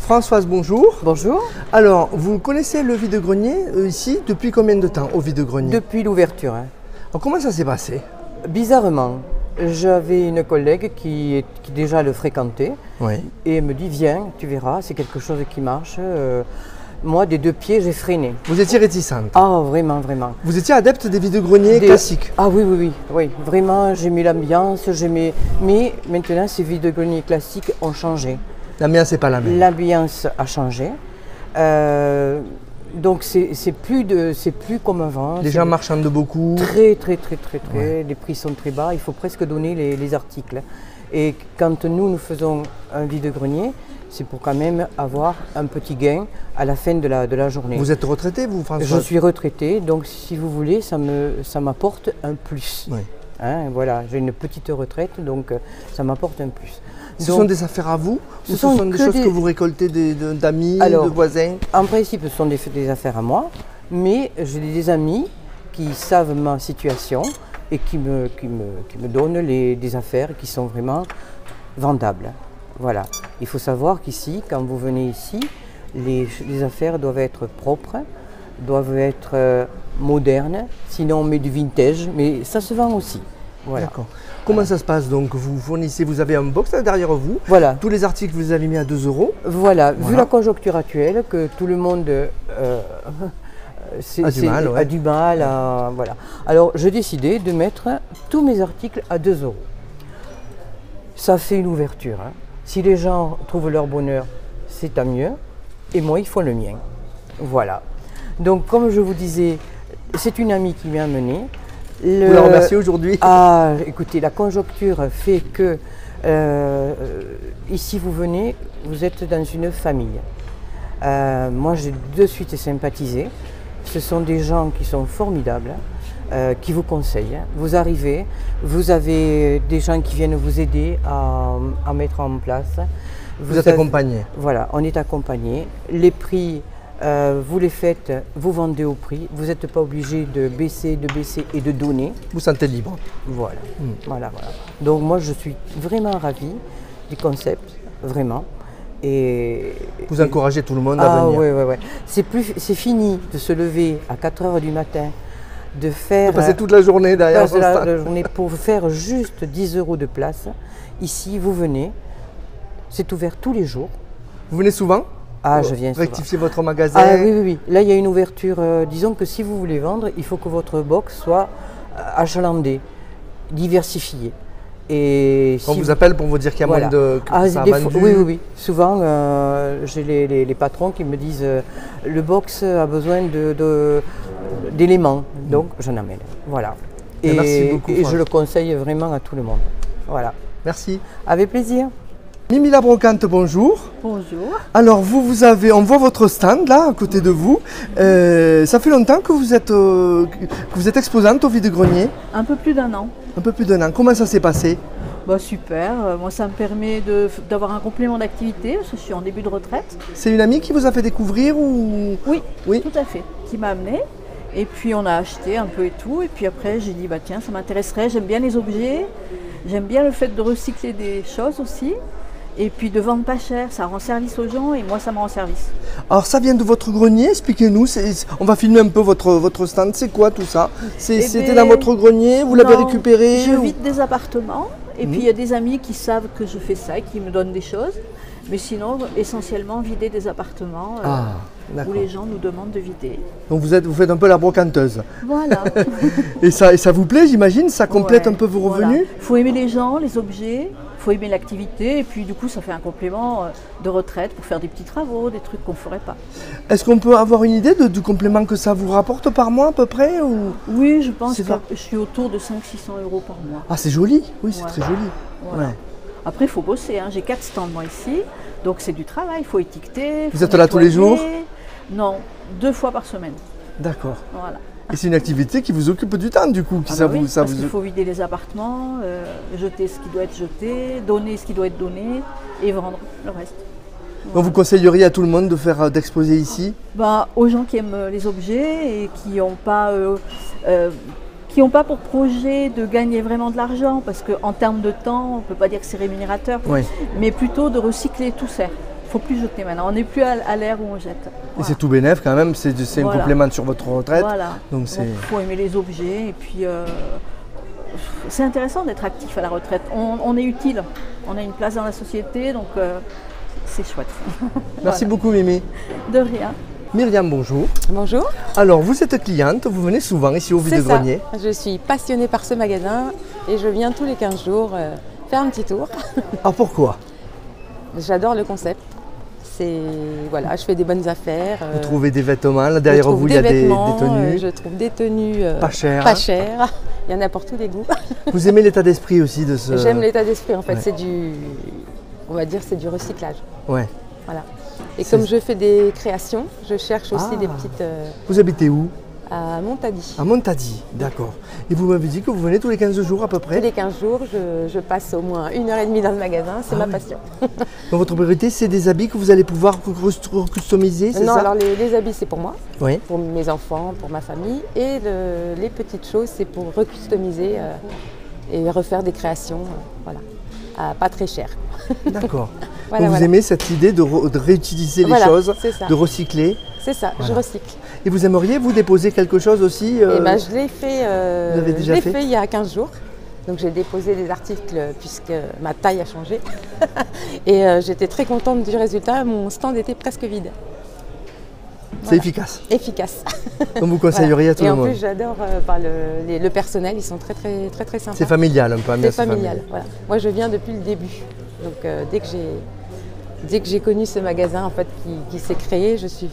Françoise, bonjour. Bonjour. Alors, vous connaissez le vide-grenier ici depuis combien de temps au vide-grenier? Depuis l'ouverture. Alors, comment ça s'est passé? Bizarrement, j'avais une collègue qui déjà le fréquentait et me dit viens, tu verras, c'est quelque chose qui marche. Moi, des deux pieds, j'ai freiné. Vous étiez réticente? Ah, vraiment, vraiment. Vous étiez adepte des vide-greniers classiques? Ah oui. Vraiment, j'aimais l'ambiance, mais maintenant, ces vide-greniers classiques ont changé. L'ambiance n'est pas la même. L'ambiance a changé. Donc c'est plus comme avant. Les gens marchandent beaucoup. Très. Les prix sont très bas. Il faut presque donner les articles. Et quand nous faisons un vide-grenier, c'est pour quand même avoir un petit gain à la fin de la journée. Vous êtes retraité, vous, François? Je suis retraité, donc si vous voulez, ça m'apporte un plus. Oui. Hein, voilà, j'ai une petite retraite, donc ça m'apporte un plus. Ce sont des affaires à vous ou ce sont des choses que vous récoltez d'amis, de voisins? En principe, ce sont des affaires à moi, mais j'ai des amis qui savent ma situation et qui me donnent des affaires qui sont vraiment vendables. Voilà. Il faut savoir qu'ici, quand vous venez ici, les affaires doivent être propres, doivent être modernes, sinon on met du vintage, mais ça se vend aussi. Voilà. D'accord. Comment ça se passe donc? Vous fournissez, vous avez un box là derrière vous. Voilà. Tous les articles vous les avez mis à 2 €. Voilà. Vu la conjoncture actuelle, que tout le monde a du mal. Voilà. Alors j'ai décidé de mettre tous mes articles à 2 €. Ça fait une ouverture. Hein. Si les gens trouvent leur bonheur, c'est tant mieux. Et moi, il faut le mien. Voilà. Donc comme je vous disais, c'est une amie qui m'a amené. Vous la remerciez aujourd'hui? Ah, écoutez, la conjoncture fait que ici vous venez, vous êtes dans une famille. Moi, j'ai de suite sympathisé. Ce sont des gens qui sont formidables, qui vous conseillent. Vous arrivez, vous avez des gens qui viennent vous aider à mettre en place. Vous êtes accompagné? Voilà, on est accompagné. Les prix, vous les faites, vous vendez au prix. Vous n'êtes pas obligé de baisser et de donner. Vous sentez libre. Voilà. Voilà. Donc moi, je suis vraiment ravie du concept, vraiment. Et vous encouragez tout le monde à venir. Oui. C'est fini de se lever à 4 h du matin, de faire... passer toute la journée derrière son stand. La journée pour faire juste 10 € de place. Ici, vous venez. C'est ouvert tous les jours. Vous venez souvent? Ah, je viens souvent. Rectifier votre magasin? Ah oui. Là, il y a une ouverture. Disons que si vous voulez vendre, il faut que votre box soit achalandée, diversifiée. Et on vous appelle pour vous dire qu'il y a moins de... ça a vendu. Oui. Souvent, j'ai les patrons qui me disent le box a besoin d'éléments. Donc, j'en amène. Voilà. Merci beaucoup. Et je le conseille vraiment à tout le monde. Voilà. Merci. Avec plaisir. Mimi la Brocante, bonjour. Bonjour. Alors on voit votre stand là à côté de vous. Ça fait longtemps que vous êtes exposante au vide-grenier? Un peu plus d'1 an. Un peu plus d'1 an. Comment ça s'est passé? Bah, super. Moi, ça me permet d'avoir un complément d'activité parce que je suis en début de retraite. C'est une amie qui vous a fait découvrir ou? Oui, tout à fait. Qui m'a amenée. Et puis on a acheté un peu et tout. Et puis après, j'ai dit bah tiens, ça m'intéresserait. J'aime bien les objets. J'aime bien le fait de recycler des choses aussi. Et puis de vendre pas cher, ça rend service aux gens et moi ça me rend service. Alors ça vient de votre grenier, expliquez-nous, on va filmer un peu votre stand, c'est quoi tout ça? C'était dans votre grenier, vous l'avez récupéré? Je vide des appartements et puis il y a des amis qui savent que je fais ça et qui me donnent des choses. Mais sinon, essentiellement, vider des appartements où les gens nous demandent de vider. Donc vous faites un peu la brocanteuse. Voilà. et ça vous plaît, j'imagine? Ça complète un peu vos revenus? Il faut aimer les gens, les objets, il faut aimer l'activité. Et puis du coup, ça fait un complément de retraite pour faire des petits travaux, des trucs qu'on ne ferait pas. Est-ce qu'on peut avoir une idée du complément que ça vous rapporte par mois à peu près ou... Oui, je pense que je suis autour de 500-600 € par mois. Ah, c'est joli. Oui, c'est très joli. Voilà. Ouais. Après, il faut bosser. Hein. J'ai 4 stands moi ici, donc c'est du travail. Il faut étiqueter. Vous êtes là tous les jours? Non, 2 fois par semaine. D'accord. Voilà. Et c'est une activité qui vous occupe du temps du coup? Parce qu'il faut vider les appartements, jeter ce qui doit être jeté, donner ce qui doit être donné et vendre le reste. Voilà. Donc vous conseilleriez à tout le monde d'exposer ici? Aux gens qui aiment les objets et qui n'ont pas pour projet de gagner vraiment de l'argent, parce qu'en termes de temps, on ne peut pas dire que c'est rémunérateur, mais plutôt de recycler tout ça. faut plus jeter maintenant. On n'est plus à l'air où on jette. Et Voilà. c'est tout bénef quand même, c'est un Voilà. complément sur votre retraite. Voilà. Donc Donc c'est... il faut aimer les objets et puis c'est intéressant d'être actif à la retraite. On est utile, on a une place dans la société, donc c'est chouette. Merci Voilà. beaucoup Mimi. De rien. Myriam, bonjour. Bonjour, Alors vous êtes cliente, vous venez souvent ici au c'est ça. vide-grenier. Je suis passionnée par ce magasin et je viens tous les 15 jours faire un petit tour. Ah pourquoi? J'adore le concept. Voilà, je fais des bonnes affaires. Vous trouvez des vêtements, là je derrière trouve vous il y a des vêtements, tenues. je trouve des tenues Pas chères. Pas chères. Il y en a pour tous les goûts. Vous aimez l'état d'esprit aussi de ce... J'aime l'état d'esprit en fait. Ouais. On va dire, c'est du recyclage. Ouais. Voilà. Et C'est- comme je fais des créations, je cherche aussi Ah. des petites Vous habitez où? à Montady. À Montady, d'accord. Et vous m'avez dit que vous venez tous les 15 jours à peu près. Tous les 15 jours, je passe au moins 1h30 dans le magasin. C'est Ah ma oui. passion. Donc votre priorité, c'est des habits que vous allez pouvoir customiser, c'est Non, ça? alors les habits, c'est pour moi. Oui. Pour mes enfants, pour ma famille. Et les petites choses, c'est pour recustomiser et refaire des créations, voilà, pas très cher. D'accord. Voilà, Donc vous voilà. aimez cette idée de réutiliser les Voilà, choses, c'est ça. de recycler. C'est ça, Voilà. je recycle. Et vous aimeriez vous déposer quelque chose aussi Et ben, je l'ai fait, vous avez déjà je l'ai fait fait il y a 15 jours. Donc j'ai déposé des articles puisque ma taille a changé. Et j'étais très contente du résultat. Mon stand était presque vide. C'est Voilà. efficace. Efficace. Donc vous conseilleriez à tout Et le en monde. plus, j'adore le personnel. Ils sont très sympas. C'est familial un peu. C'est ambiance familial. Voilà. Moi, je viens depuis le début. Donc, dès que j'ai connu ce magasin en fait, qui s'est créé, je suis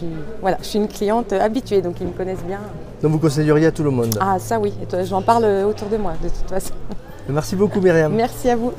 une cliente habituée, donc ils me connaissent bien. Donc vous conseilleriez à tout le monde. Ah, ça oui, et toi, j'en parle autour de moi, de toute façon. Merci beaucoup Myriam. Merci à vous.